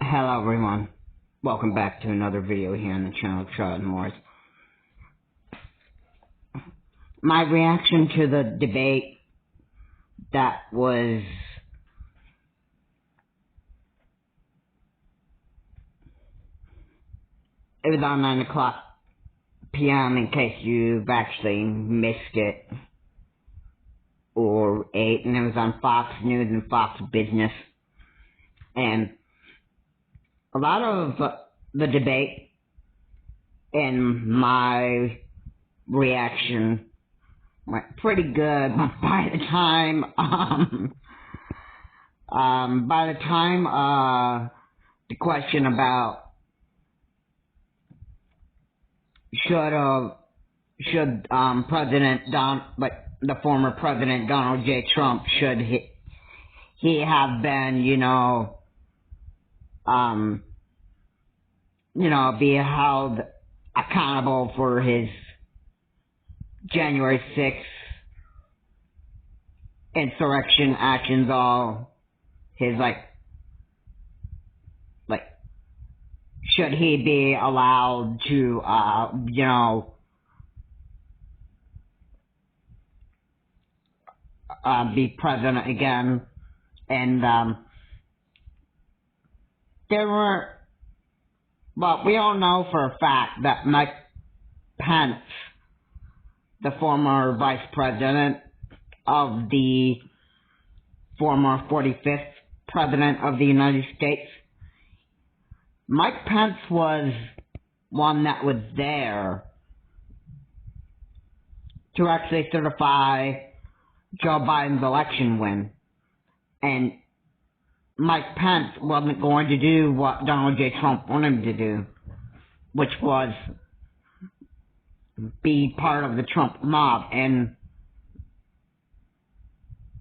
Hello everyone, welcome back to another video here on the channel Traitor Wars. My reaction to the debate that was on 9 o'clock p.m. in case you've actually missed it, or 8, and it was on Fox News and Fox Business. And a lot of the debate and my reaction went pretty good by the time the question about should the former President Donald J. Trump, should he have been, be held accountable for his January 6th insurrection actions, all his, should he be allowed to, be president again. And, we all know for a fact that Mike Pence, the former vice president of the former 45th president of the United States, Mike Pence was one that was there to actually certify Joe Biden's election win. And Mike Pence wasn't going to do what Donald J. Trump wanted him to do, which was be part of the Trump mob. And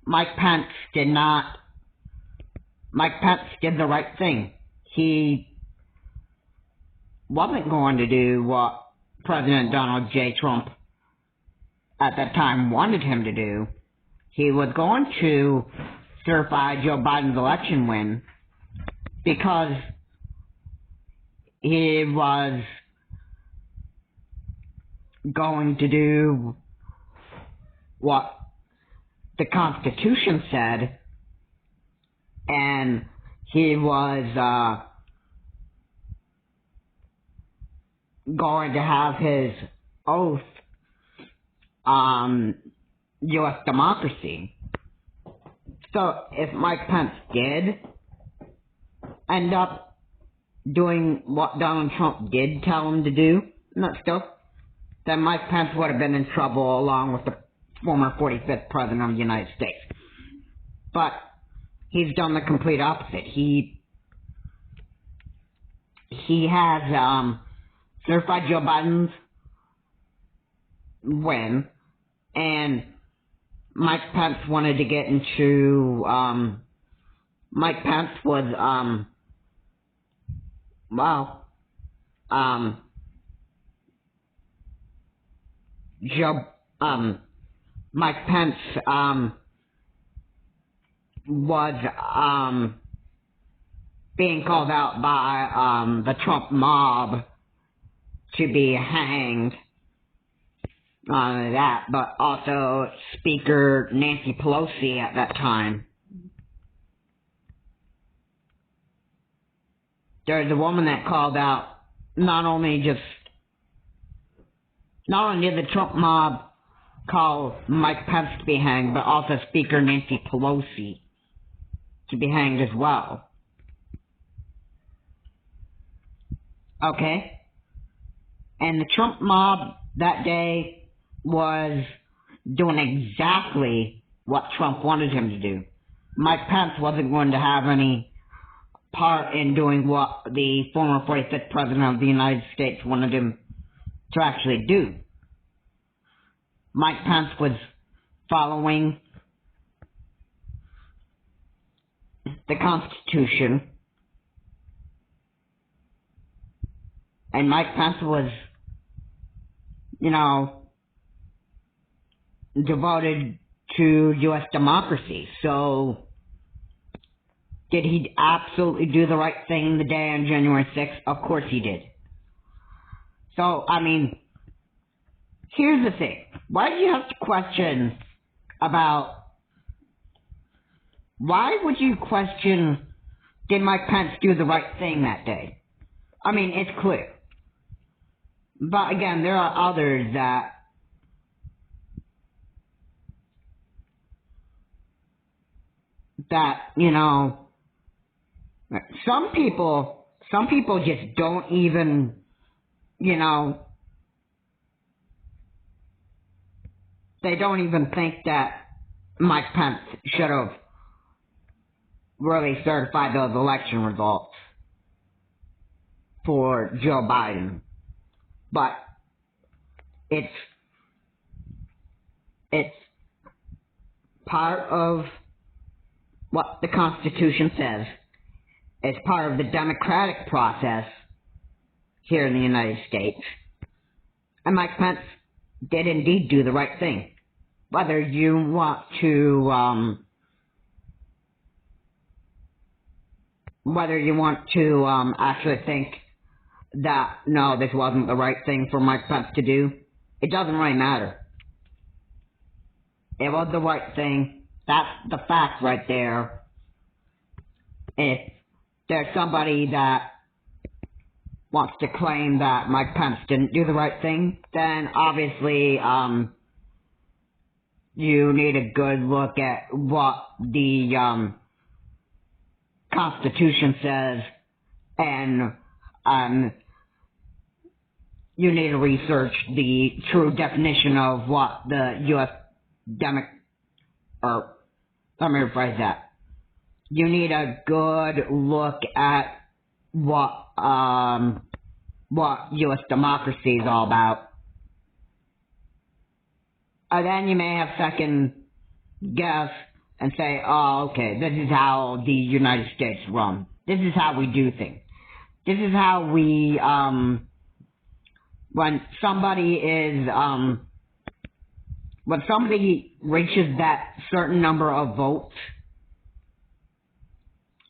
Mike Pence did the right thing. He wasn't going to do what President Donald J. Trump at that time wanted him to do. He was going to certify Joe Biden's election win because he was going to do what the Constitution said, and he was going to have his oath on U.S. democracy. So if Mike Pence did end up doing what Donald Trump did tell him to do, then Mike Pence would have been in trouble along with the former 45th president of the United States. But he's done the complete opposite. He has certified Joe Biden's win, and Mike Pence wanted to get into, Mike Pence was, Mike Pence, was, being called out by, the Trump mob to be hanged. Not only that, but also Speaker Nancy Pelosi at that time. There's a woman that called out, not only did the Trump mob call Mike Pence to be hanged, but also Speaker Nancy Pelosi to be hanged as well. Okay? And the Trump mob that day was doing exactly what Trump wanted him to do. Mike Pence wasn't going to have any part in doing what the former 45th president of the United States wanted him to actually do. Mike Pence was following the Constitution, and Mike Pence was, devoted to U.S. democracy. So, did he absolutely do the right thing the day on January 6th? Of course he did. So, I mean, here's the thing. Why do you have to question about... Why would you question, did Mike Pence do the right thing that day? I mean, it's clear. But again, there are others that, you know, some people just don't even, you know, they don't even think that Mike Pence should have really certified those election results for Joe Biden. But it's part of what the Constitution says. It's part of the democratic process here in the United States. And Mike Pence did indeed do the right thing. Whether you want to, actually think that, no, this wasn't the right thing for Mike Pence to do, it doesn't really matter. It was the right thing. That's the fact right there. If there's somebody that wants to claim that Mike Pence didn't do the right thing, then obviously, you need a good look at what the, Constitution says, and, you need to research the true definition of what the U.S. Let me rephrase that. You need a good look at what U.S. democracy is all about. And then you may have second guess and say, oh, okay, this is how the United States run. This is how we do things. This is how we, when somebody reaches that certain number of votes,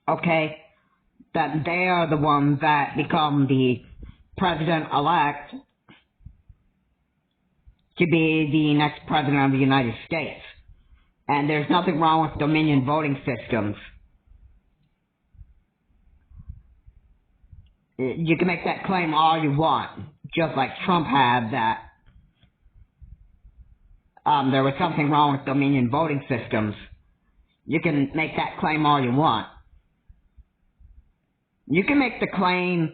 okay, that they are the ones that become the president-elect to be the next president of the United States. And there's nothing wrong with Dominion voting systems. You can make that claim all you want, just like Trump had that there was something wrong with Dominion voting systems. You can make that claim all you want. You can make the claim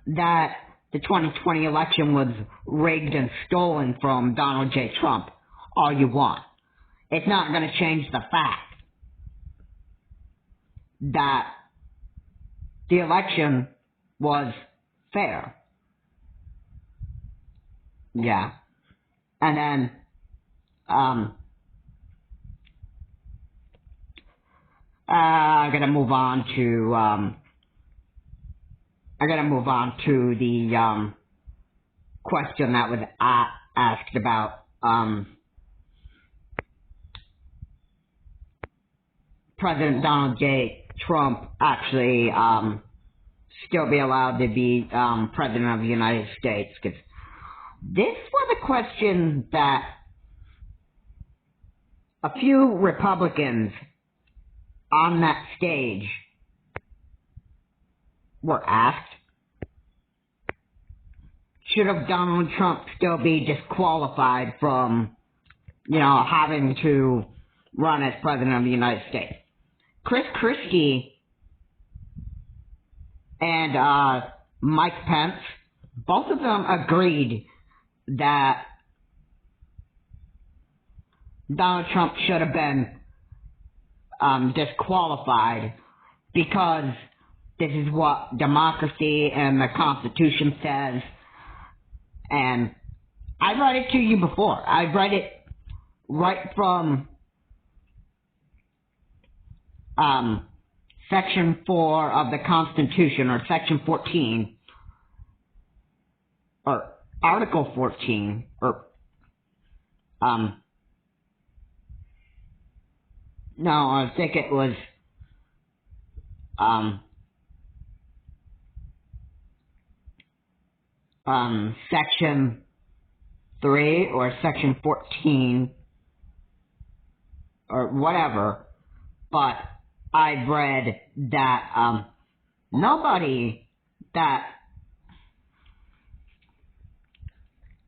that the 2020 election was rigged and stolen from Donald J. Trump all you want. It's not going to change the fact that the election was fair. Yeah. And then, I gotta move on to the, question that was asked about, President Donald J. Trump actually, still be allowed to be, President of the United States, because this was a question that a few Republicans on that stage were asked. Should have Donald Trump still be disqualified from, having to run as President of the United States? Chris Christie and Mike Pence, both of them agreed that Donald Trump should have been disqualified because this is what democracy and the Constitution says. And I read it to you before. I read it right from Section 4 of the Constitution, or Section 14, or Article 14, or No, I think it was, section 3 or section 14 or whatever, but I've read that,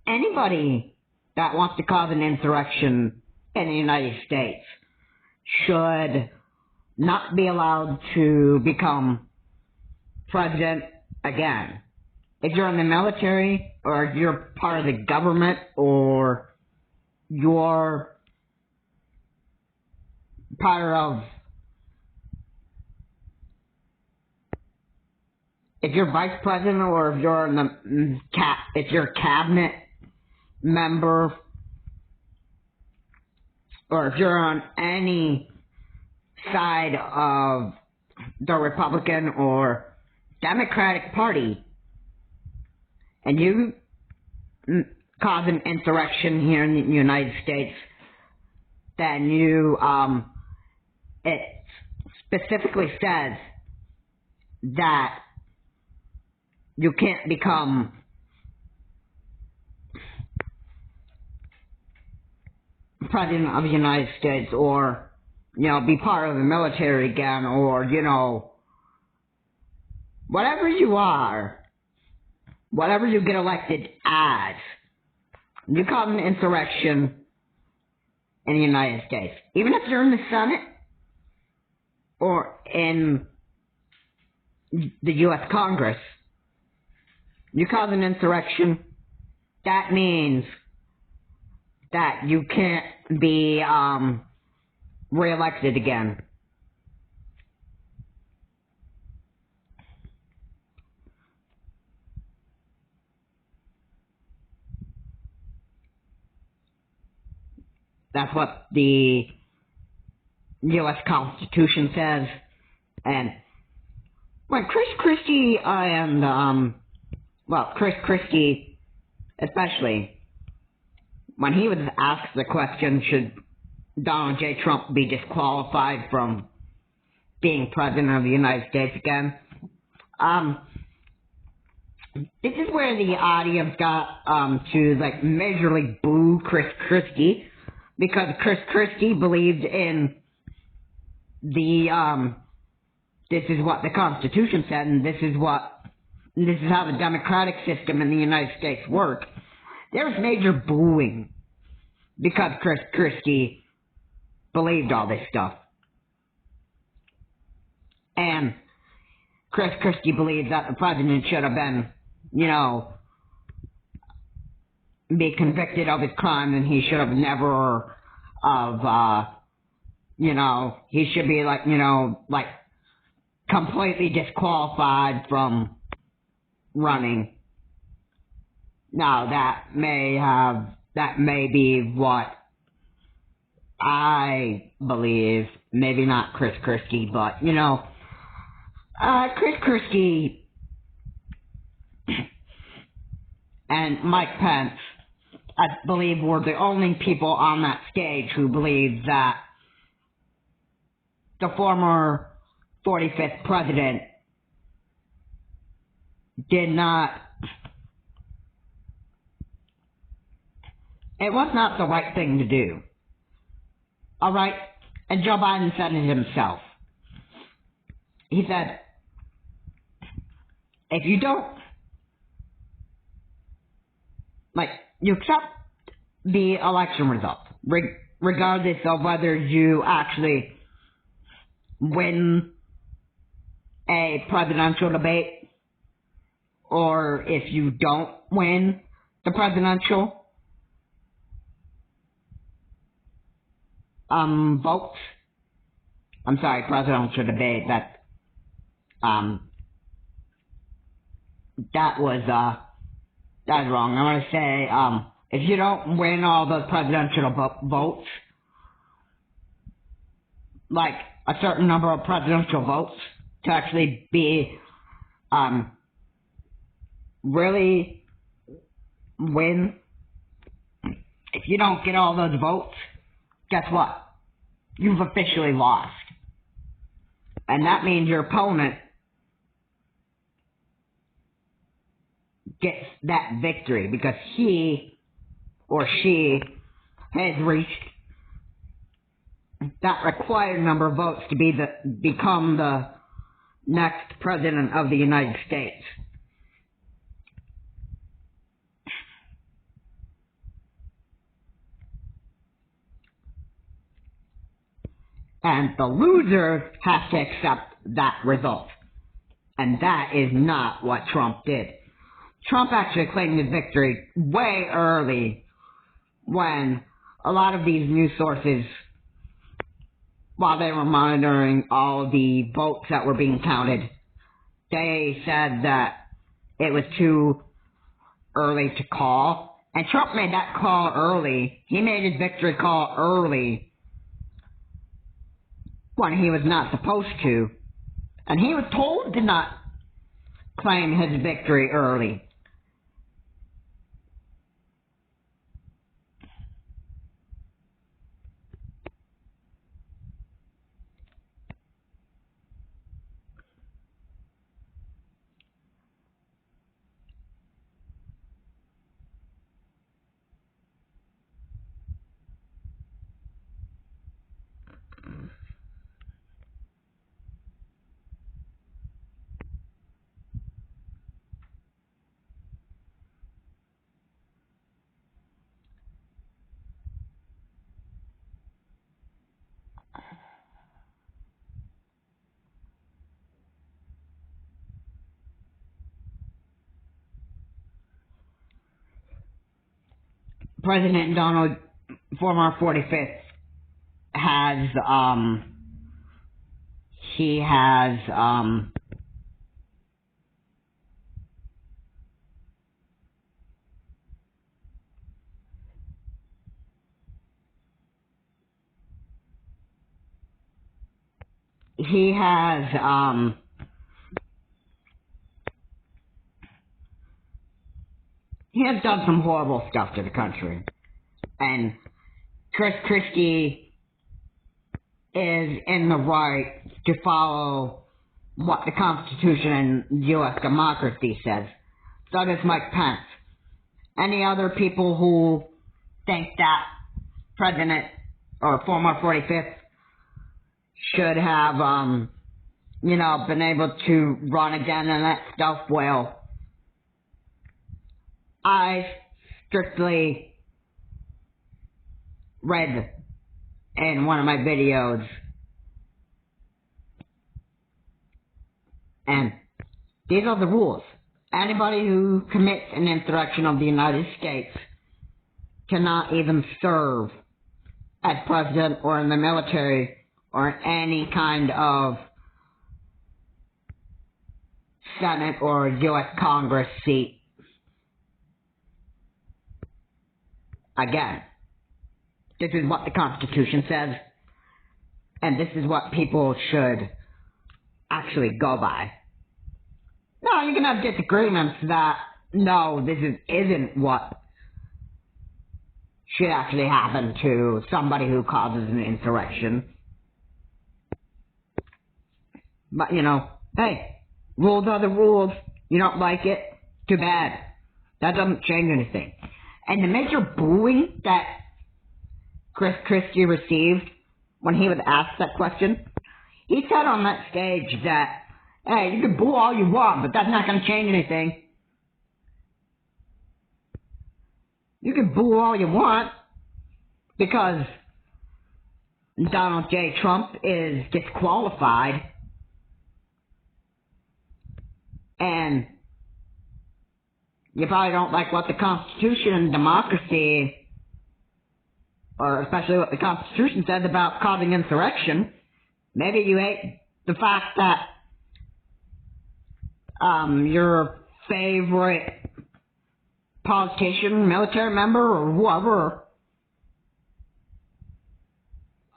anybody that wants to cause an insurrection in the United States should not be allowed to become president again. If you're in the military, or if you're part of the government, or you're part of, if you're vice president, or if you're in the if you're a cabinet member, or if you're on any side of the Republican or Democratic Party, and you cause an insurrection here in the United States, then it specifically says that you can't become president of the United States, or, be part of the military again, or, whatever you are, whatever you get elected as, you cause an insurrection in the United States. Even if you're in the Senate or in the U.S. Congress, you cause an insurrection, that means that you can't be reelected again. That's what the U.S. Constitution says. And when Chris Christie Chris Christie especially, when he was asked the question, should Donald J. Trump be disqualified from being president of the United States again, this is where the audience got to majorly boo Chris Christie, because Chris Christie believed in the this is what the Constitution said, and this is how the democratic system in the United States works. There was major booing because Chris Christie believed all this stuff. And Chris Christie believed that the president should have been, be convicted of his crime, and he should have never he should be completely disqualified from running. Now, that may be what I believe, maybe not Chris Christie, but, Chris Christie and Mike Pence, I believe, were the only people on that stage who believed that the former 45th president it was not the right thing to do. Alright? And Joe Biden said it himself. He said, if you don't, you accept the election results, regardless of whether you actually win a presidential debate, or if you don't win the presidential votes. I'm sorry, presidential debate, that was wrong. I want to say, if you don't win all those presidential votes, a certain number of presidential votes to actually be, really win, if you don't get all those votes, guess what? you've officially lost. And that means your opponent gets that victory because he or she has reached that required number of votes to become the next president of the United States. And the loser has to accept that result. And that is not what Trump did. Trump actually claimed his victory way early when a lot of these news sources, while they were monitoring all the votes that were being counted, they said that it was too early to call. And Trump made that call early. He made his victory call early when he was not supposed to. And he was told to not claim his victory early. President Donald, former 45th, has, he has done some horrible stuff to the country. And Chris Christie is in the right to follow what the Constitution and U.S. democracy says. So does Mike Pence. Any other people who think that President or former 45th should have, been able to run again and that stuff, well, I strictly read in one of my videos, and these are the rules. Anybody who commits an insurrection of the United States cannot even serve as president or in the military or in any kind of Senate or U.S. Congress seat. Again, this is what the Constitution says, and this is what people should actually go by. No, you can have disagreements that, no, this isn't what should actually happen to somebody who causes an insurrection. But, hey, rules are the rules. You don't like it? Too bad. That doesn't change anything. And the major booing that Chris Christie received when he was asked that question, he said on that stage that, hey, you can boo all you want, but that's not going to change anything. You can boo all you want because Donald J. Trump is disqualified, and you probably don't like what the Constitution and democracy, or especially what the Constitution says about causing insurrection. Maybe you hate the fact that your favorite politician, military member, or whoever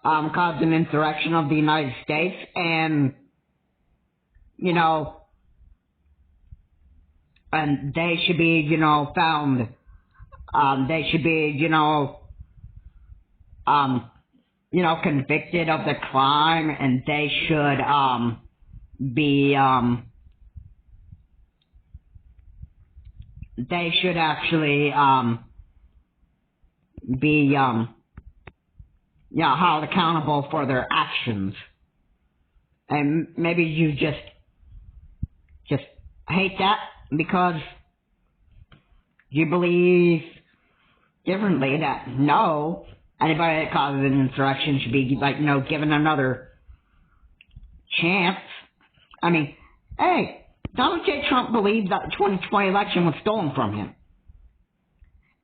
caused an insurrection of the United States, and and they should be, found, they should be, convicted of the crime, and they should, they should actually, be, held accountable for their actions. And maybe you just hate that because you believe differently that no, anybody that causes an insurrection should be, given another chance. I mean, hey, Donald J. Trump believed that the 2020 election was stolen from him.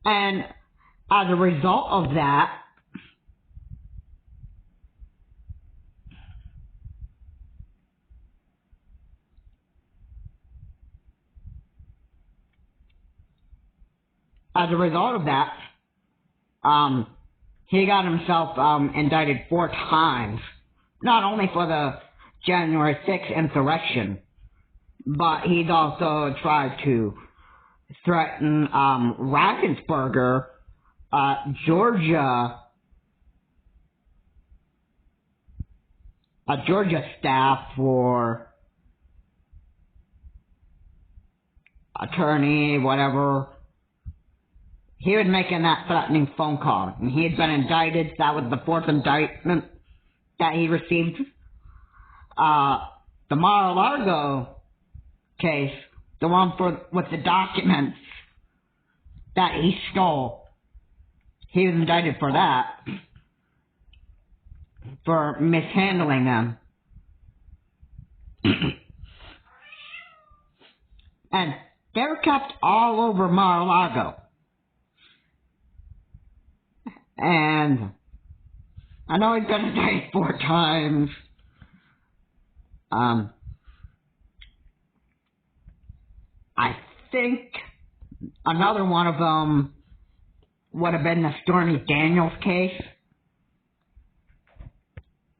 And as a result of that, he got himself indicted 4 times, not only for the January 6th insurrection, but he's also tried to threaten Raffensperger, Georgia staff for attorney, whatever. He was making that threatening phone call, and he had been indicted. That was the 4th indictment that he received. The Mar-a-Lago case, the one with the documents that he stole, he was indicted for that, for mishandling them. And they were kept all over Mar-a-Lago. And I know he's been indicted 4 times. I think another one of them would have been the Stormy Daniels case,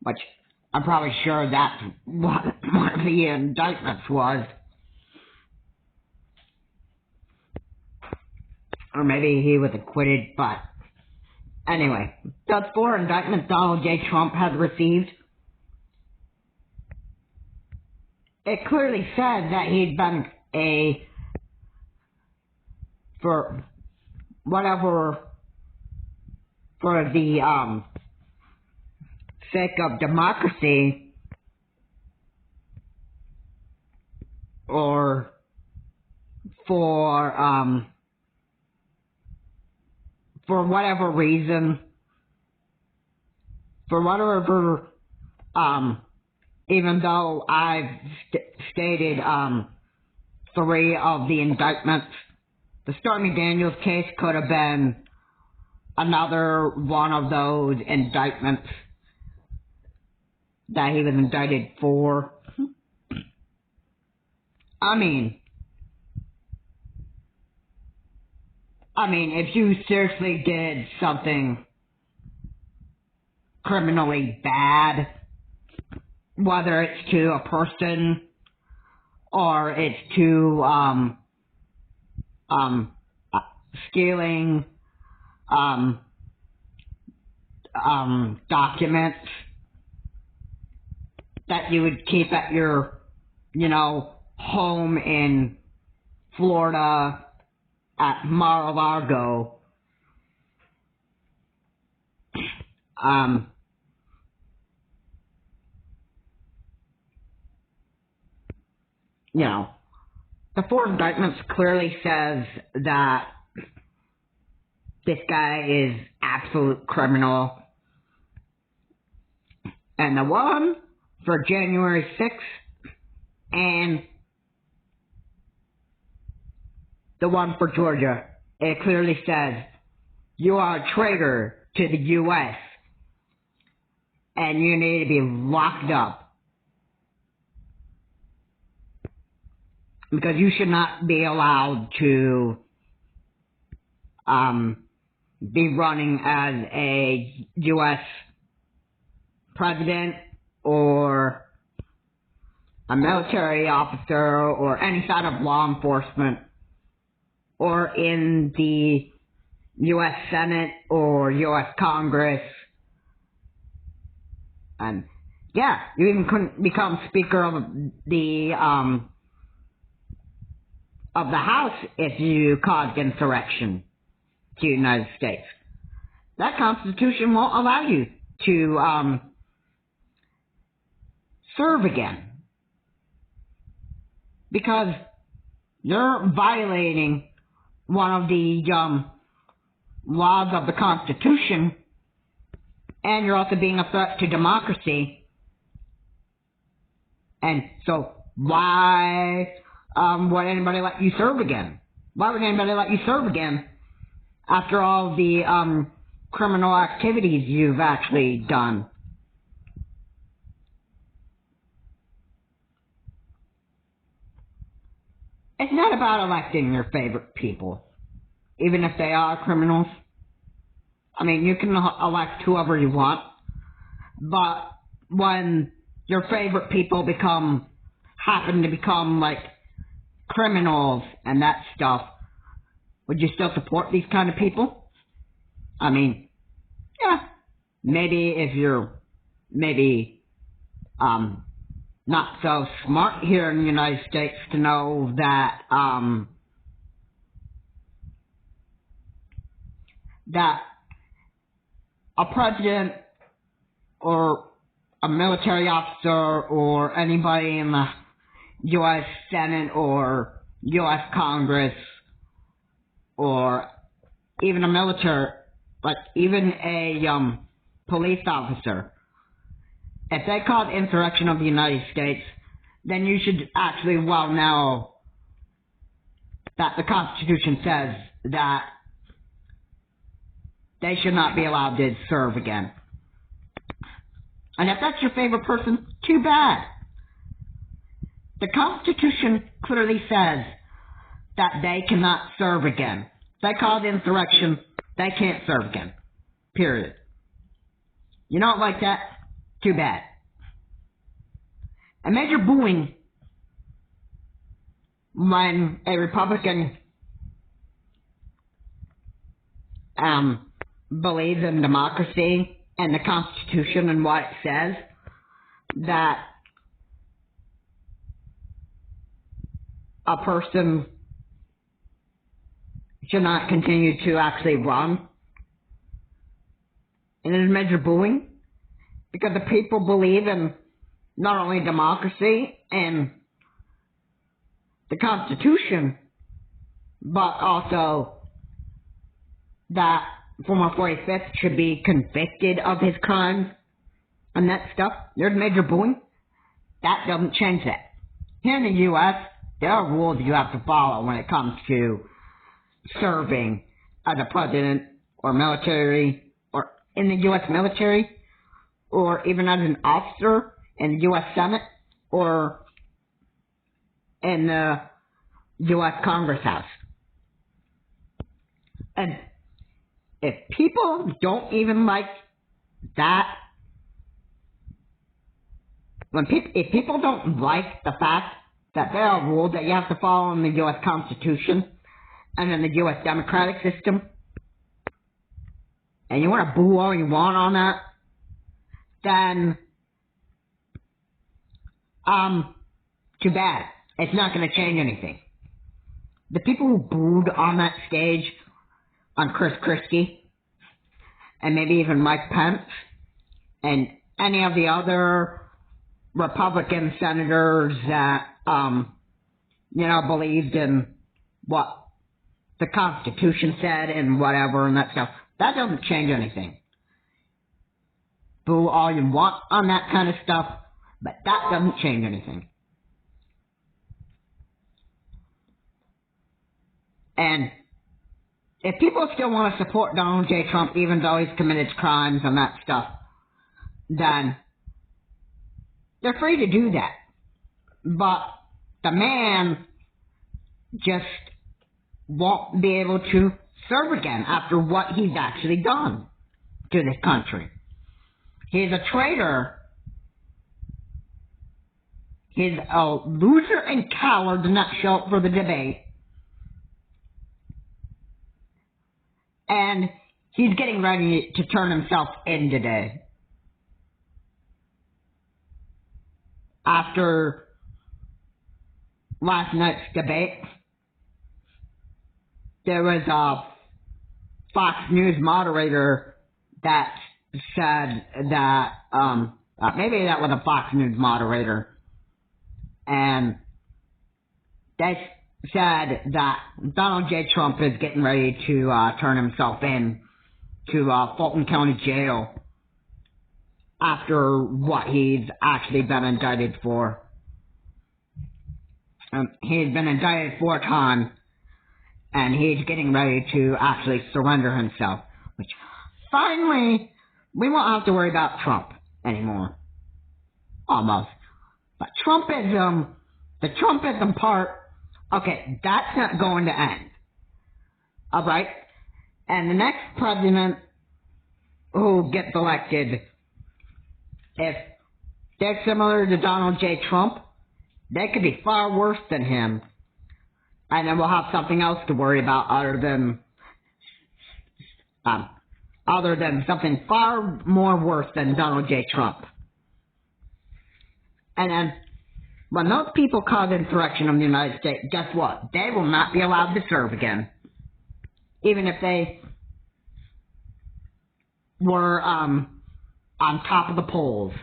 which I'm probably sure that's what one of the indictments was. Or maybe he was acquitted, but anyway, those 4 indictments Donald J. Trump has received, it clearly said that he'd been for the sake of democracy, or for whatever reason, even though I've stated 3 of the indictments, the Stormy Daniels case could have been another one of those indictments that he was indicted for. I mean, if you seriously did something criminally bad, whether it's to a person or it's to stealing documents that you would keep at your, home in Florida at Mar-a-Lago, the 4 indictments clearly says that this guy is absolute criminal. And the one for January 6th and the one for Georgia, it clearly says you are a traitor to the U.S. and you need to be locked up. Because you should not be allowed to be running as a U.S. president or a military officer or any side of law enforcement or in the U.S. Senate or U.S. Congress And yeah, you even couldn't become Speaker of the House if you caused insurrection to the United States. That Constitution won't allow you to serve again, because you're violating one of the laws of the Constitution, and you're also being a threat to democracy. And so why would anybody let you serve again? Why would anybody let you serve again after all the criminal activities you've actually done? It's not about electing your favorite people, even if they are criminals. I mean, you can elect whoever you want, but when your favorite people happen to become like criminals and that stuff, would you still support these kind of people? I mean, yeah, maybe if you're not so smart here in the United States to know that that a president or a military officer or anybody in the U.S. Senate or U.S. Congress or even a military, like even a police officer, if they cause insurrection of the United States, then you should actually well know that the Constitution says that they should not be allowed to serve again. And if that's your favorite person, too bad. The Constitution clearly says that they cannot serve again. If they cause insurrection, they can't serve again. Period. You don't like that? Too bad. And major booing when a Republican believes in democracy and the Constitution and what it says, that a person should not continue to actually run. And it is major booing because the people believe in not only democracy and the Constitution, but also that former 45th should be convicted of his crimes and that stuff. There's major booing. That doesn't change that. Here in the U.S., there are rules you have to follow when it comes to serving as a president or military, or in the U.S. military, or even as an officer in the U.S. Senate, or in the U.S. Congress House. And if people don't even like that, if people don't like the fact that there are rules that you have to follow in the U.S. Constitution and in the U.S. democratic system, and you want to boo all you want on that, then too bad. It's not going to change anything. The people who booed on that stage on Chris Christie, and maybe even Mike Pence, and any of the other Republican senators that, believed in what the Constitution said and whatever and that stuff, that doesn't change anything. Boo all you want on that kind of stuff, but that doesn't change anything. And if people still want to support Donald J. Trump, even though he's committed crimes and that stuff, then they're free to do that. But the man just won't be able to serve again after what he's actually done to this country. He's a traitor. He's a loser and coward to not show up for the debate. And he's getting ready to turn himself in today. after last night's debate, there was a Fox News moderator that said that, maybe that was a Fox News moderator, and they said that Donald J. Trump is getting ready to turn himself in to Fulton County Jail after what he's actually been indicted for. He's been indicted 4 times, and he's getting ready to actually surrender himself. Which, finally, we won't have to worry about Trump anymore. Almost. But Trumpism, the Trumpism part, okay, that's not going to end. Alright? And the next president who gets elected, if they're similar to Donald J. Trump, they could be far worse than him. And then we'll have something else to worry about other than something far more worse than Donald J. Trump. And then, when those people cause insurrection in the United States, guess what? They will not be allowed to serve again. Even if they were on top of the polls.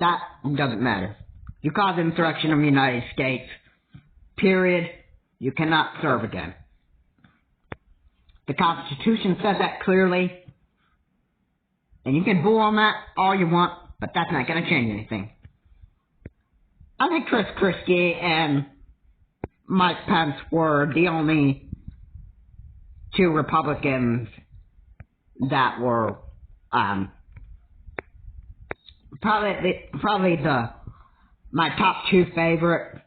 That doesn't matter. You cause insurrection in the United States, period, you cannot serve again. The Constitution says that clearly, and you can boo on that all you want, but that's not going to change anything. I think Chris Christie and Mike Pence were the only 2 Republicans that were probably my top 2 favorite,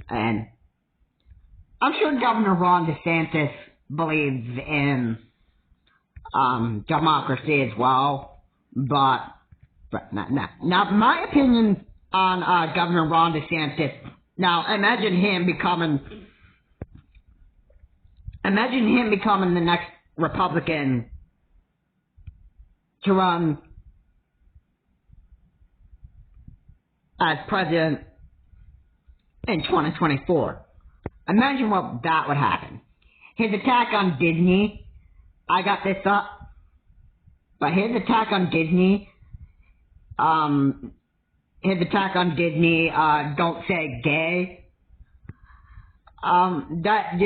and I'm sure Governor Ron DeSantis believes in democracy as well, but now my opinion on Governor Ron DeSantis. Now imagine him becoming the next Republican to run as president in 2024. Imagine what that would happen. His attack on Disney, I got this up, but his attack on Disney, don't say gay, that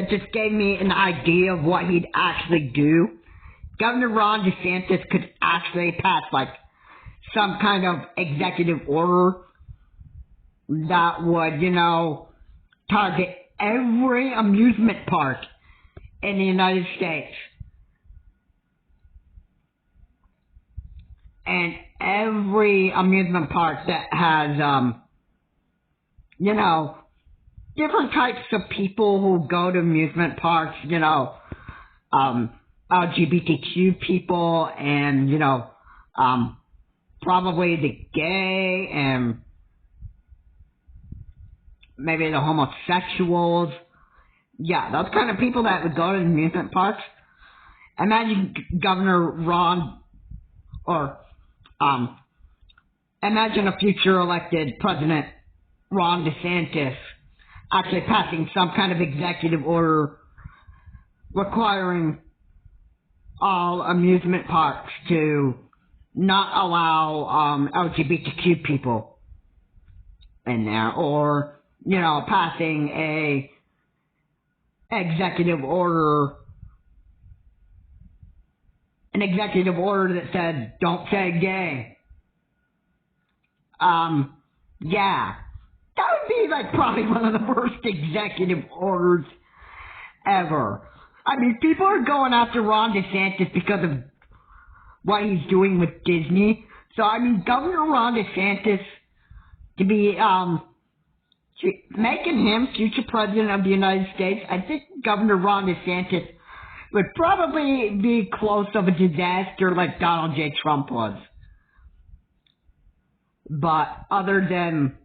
just gave me an idea of what he'd actually do. Governor Ron DeSantis could actually pass, like, some kind of executive order that would, target every amusement park in the United States. And every amusement park that has, different types of people who go to amusement parks, LGBTQ people and, probably the gay and maybe the homosexuals. Yeah, those kind of people that would go to amusement parks. Imagine Governor Ron, or imagine a future elected President Ron DeSantis actually passing some kind of executive order requiring all amusement parks to not allow LGBTQ people in there, or passing a executive order that said don't say gay. Yeah, that would be like probably one of the worst executive orders ever. I mean, people are going after Ron DeSantis because of what he's doing with Disney. So, I mean, Governor Ron DeSantis, to be, making him future president of the United States, I think Governor Ron DeSantis would probably be close of a disaster like Donald J. Trump was. But other than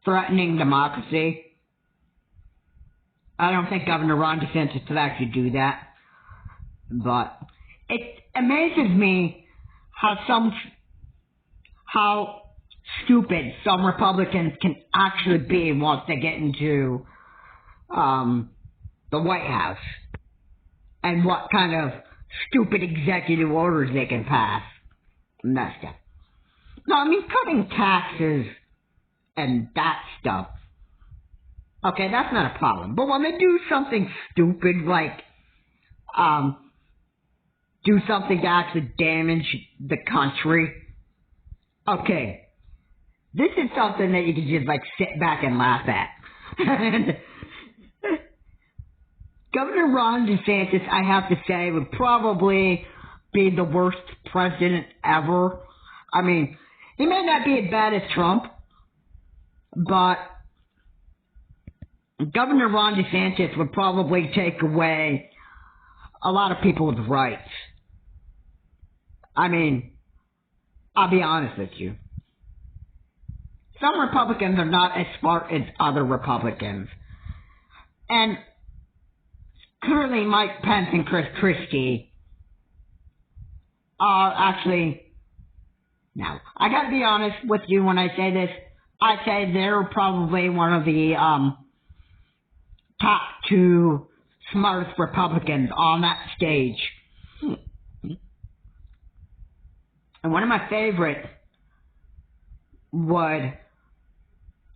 threatening democracy, I don't think Governor Ron DeSantis could actually do that. But it amazes me how some how stupid some Republicans can actually be once they get into the White House, and what kind of stupid executive orders they can pass and that stuff. No, I mean, cutting taxes and that stuff, okay, that's not a problem. But when they do something stupid like do something to actually damage the country, okay, this is something that you can just like sit back and laugh at. And Governor Ron DeSantis, I have to say, would probably be the worst president ever. I mean, he may not be as bad as Trump, but Governor Ron DeSantis would probably take away a lot of people's rights. I mean, I'll be honest with you. Some Republicans are not as smart as other Republicans. And currently Mike Pence and Chris Christie are actually... Now, I gotta be honest with you when I say this. I say they're probably one of the top two smartest Republicans on that stage. And one of my favorites would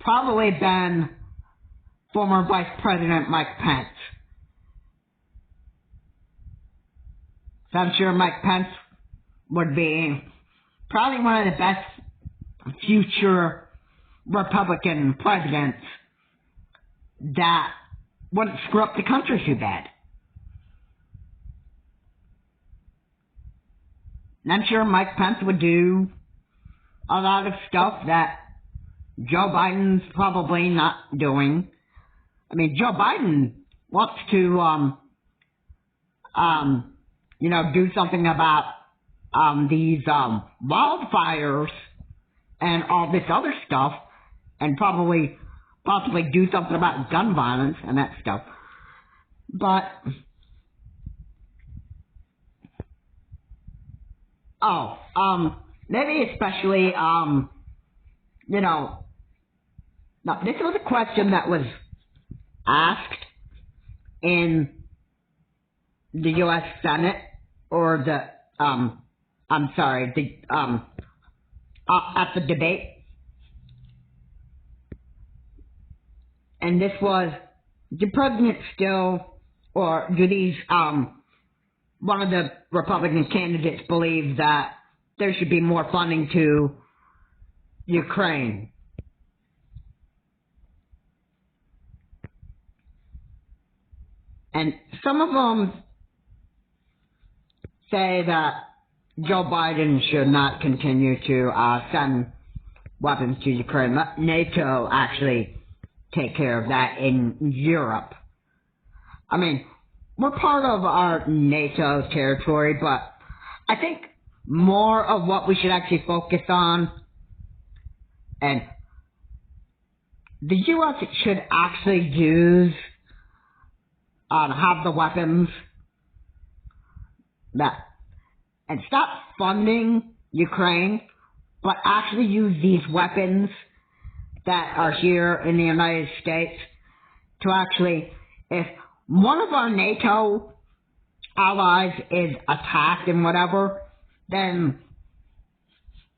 probably been former Vice President Mike Pence. So I'm sure Mike Pence would be probably one of the best future Republican presidents that wouldn't screw up the country too bad. And I'm sure Mike Pence would do a lot of stuff that Joe Biden's probably not doing. I mean, Joe Biden wants to, do something about these wildfires and all this other stuff, and possibly do something about gun violence and that stuff. But maybe especially now this was a question that was asked in the U.S. Senate, or at the debate. And this was, do presidents still, or do these, one of the Republican candidates believe that there should be more funding to Ukraine? And some of them say that Joe Biden should not continue to send weapons to Ukraine. Let NATO actually take care of that in Europe. I mean, we're part of our NATO territory, but I think more of what we should actually focus on, and the U.S. should actually use, have the weapons that, and stop funding Ukraine, but actually use these weapons that are here in the United States to actually, if one of our NATO allies is attacked and whatever, then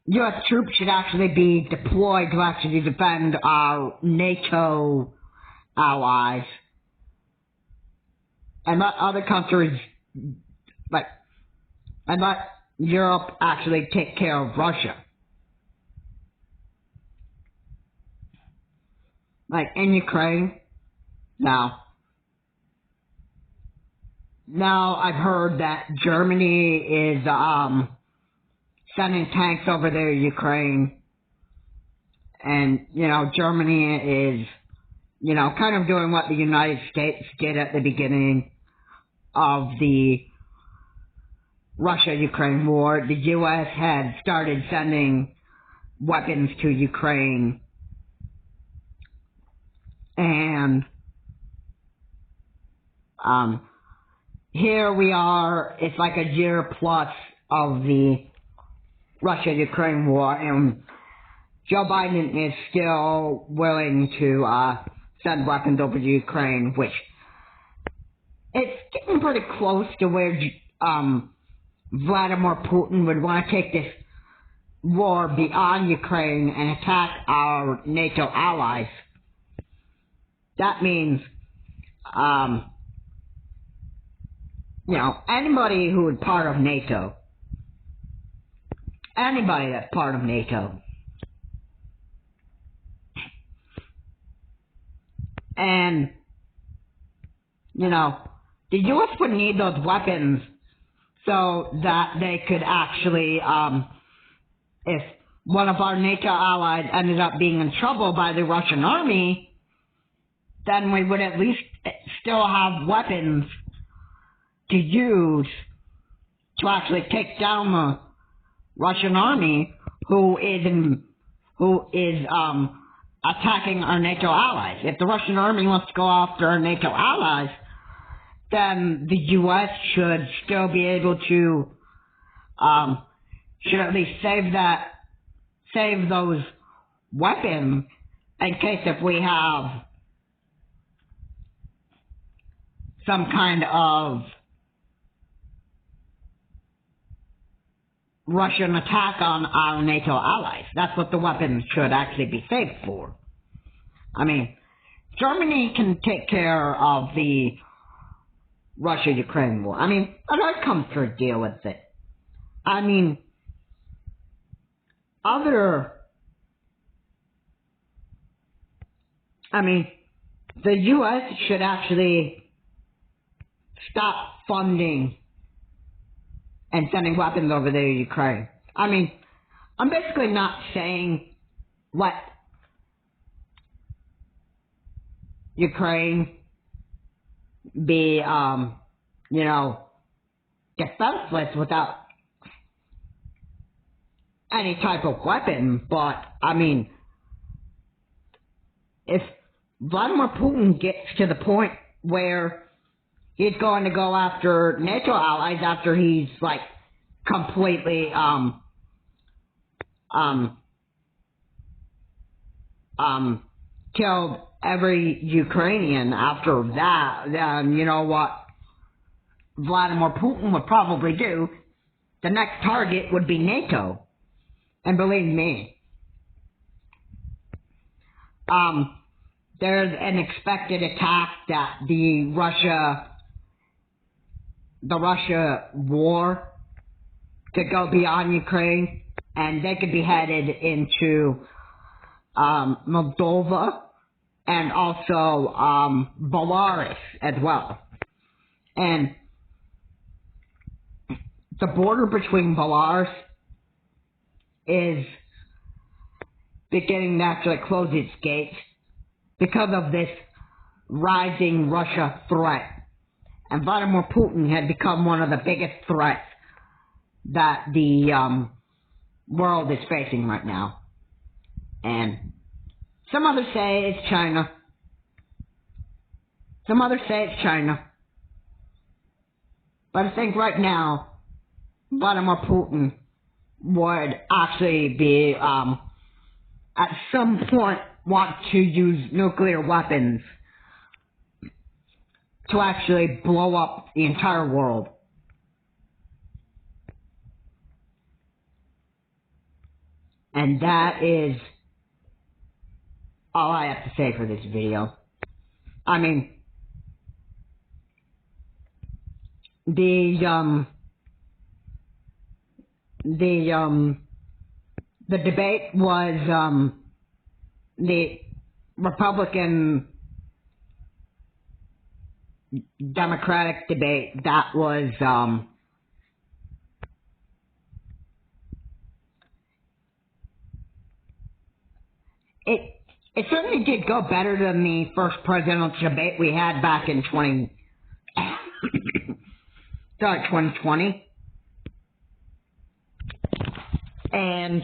U.S. troops should actually be deployed to actually defend our NATO allies, and let other countries, and let Europe actually take care of Russia. Like in Ukraine, now I've heard that Germany is sending tanks over there to Ukraine, and Germany is kind of doing what the United States did at the beginning of the Russia-Ukraine war. The U.S. had started sending weapons to Ukraine, and here we are, it's like a year plus of the Russia-Ukraine war, and Joe Biden is still willing to send weapons over to Ukraine, which it's getting pretty close to where Vladimir Putin would want to take this war beyond Ukraine and attack our NATO allies. That means, anybody who is part of NATO, anybody that's part of NATO, and, the U.S. would need those weapons so that they could actually, if one of our NATO allies ended up being in trouble by the Russian army, then we would at least still have weapons to use to actually take down the Russian army who is attacking our NATO allies. If the Russian army wants to go after our NATO allies, then the U.S. should still be able to, should at least save those weapons in case if we have some kind of Russian attack on our NATO allies. That's what the weapons should actually be saved for. I mean, Germany can take care of the Russia-Ukraine war. I mean, they're come to deal with it. I mean, the U.S. should actually stop funding and sending weapons over to Ukraine. I mean, I'm basically not saying let Ukraine be, defenseless without any type of weapon, but, I mean, if Vladimir Putin gets to the point where he's going to go after NATO allies after he's, completely, killed every Ukrainian after that, then you know what Vladimir Putin would probably do? The next target would be NATO. And believe me, there's an expected attack that the Russia war could go beyond Ukraine, and they could be headed into Moldova and also Belarus as well. And the border between Belarus is beginning to actually close its gates because of this rising Russia threat. And Vladimir Putin had become one of the biggest threats that the world is facing right now. And some others say it's China. Some others say it's China. But I think right now, Vladimir Putin would actually be, at some point, want to use nuclear weapons to actually blow up the entire world. And that is all I have to say for this video. I mean, the debate was, the Republican Democratic debate that was, it certainly did go better than the first presidential debate we had back in 2020. And,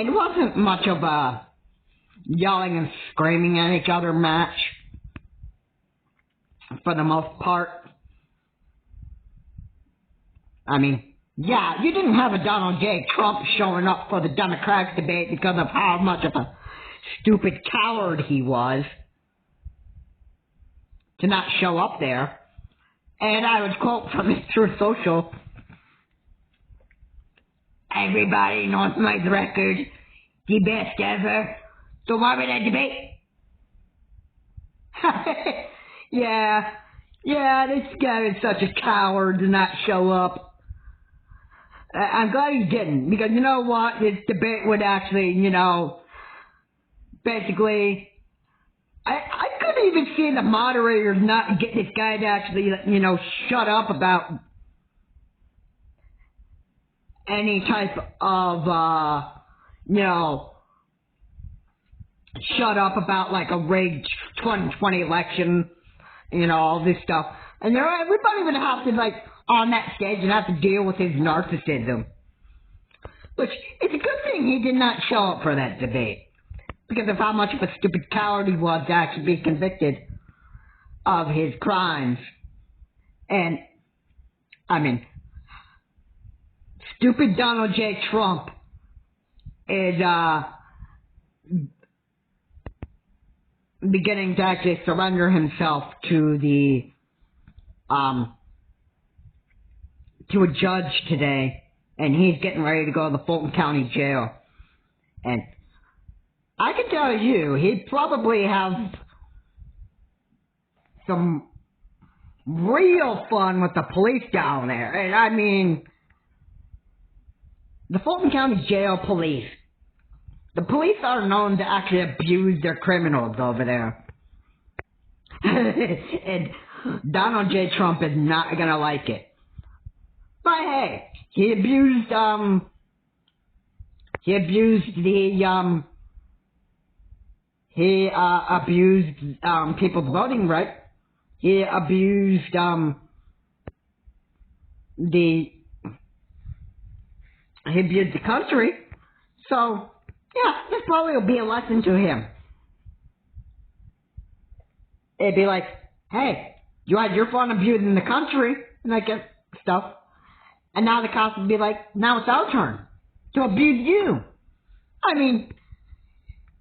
it wasn't much of a yelling and screaming at each other match. for the most part. I mean, yeah, you didn't have a Donald J. Trump showing up for the Democrats debate because of how much of a stupid coward he was to not show up there. And I would quote from his Truth Social, "Everybody knows my record, the best ever, so why would I debate?" yeah, this guy is such a coward to not show up. I'm glad he didn't, because you know what? This debate would actually, basically, I couldn't even see the moderators not get this guy to actually, shut up about any type of, shut up about like a rigged 2020 election, all this stuff. And everybody would have to on that stage and have to deal with his narcissism. Which, it's a good thing he did not show up for that debate. Because of how much of a stupid coward he was to actually be convicted of his crimes. And, I mean, stupid Donald J. Trump is, beginning to actually surrender himself to to a judge today, and he's getting ready to go to the Fulton County Jail. And I can tell you, he'd probably have some real fun with the police down there. And I mean, the Fulton County Jail police, the police are known to actually abuse their criminals over there. And Donald J. Trump is not gonna like it. But hey, he abused people's voting rights. He abused the country. So yeah, this probably will be a lesson to him. It'd be like, hey, you had your fun abusing the country and that kind of stuff. And now the cops would be like, now it's our turn to abuse you. I mean,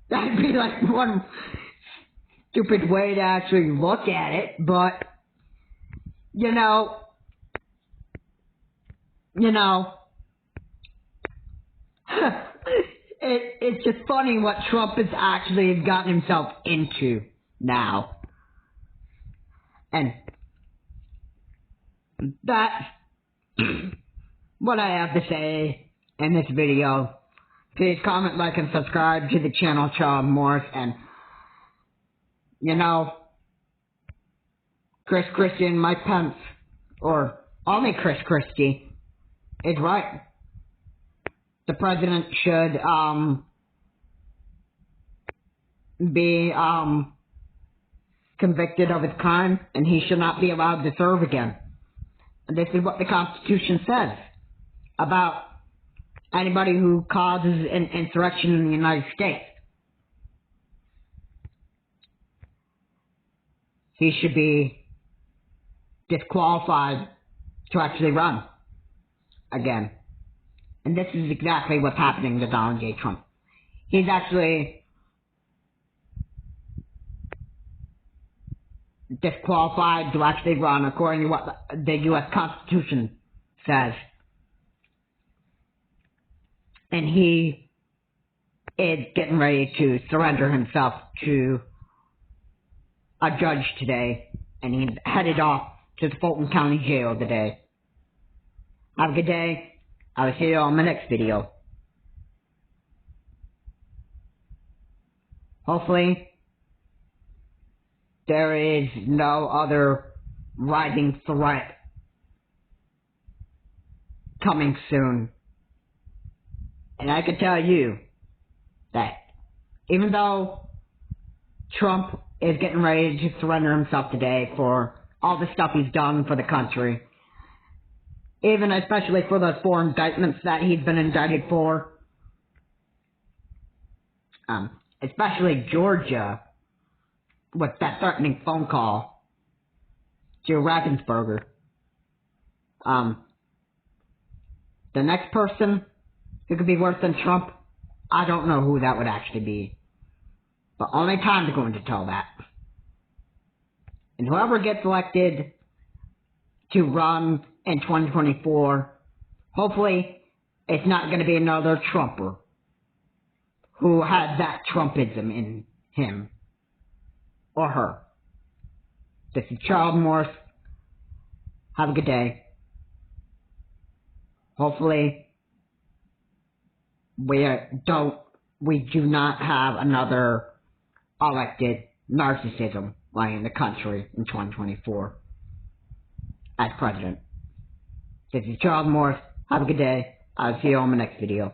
that'd be like one stupid way to actually look at it, but, it's just funny what Trump has actually gotten himself into now. And that's what I have to say in this video. Please comment, like, and subscribe to the channel, Charles Morris. And, Chris Christie and Mike Pence, or only Chris Christie, is right. The president should be convicted of his crime, and he should not be allowed to serve again. And this is what the Constitution says about anybody who causes an insurrection in the United States. He should be disqualified to actually run again. And this is exactly what's happening to Donald J. Trump. He's actually disqualified to actually run according to what the U.S. Constitution says. And he is getting ready to surrender himself to a judge today, and he's headed off to the Fulton County Jail today. Have a good day. I will see you on my next video. Hopefully, there is no other rising threat coming soon. And I can tell you that even though Trump is getting ready to surrender himself today for all the stuff he's done for the country, even especially for those 4 indictments that he's been indicted for, especially Georgia, with that threatening phone call, to Ravensburger. The next person who could be worse than Trump, I don't know who that would actually be. But only time's going to tell that. And whoever gets elected to run in 2024, hopefully it's not going to be another Trumper who has that Trumpism in him or her. This is Charles Morris. Have a good day. Hopefully we do not have another elected narcissism running the country in 2024 as president. This is Charles Morris. Have a good day. I'll see you on my next video.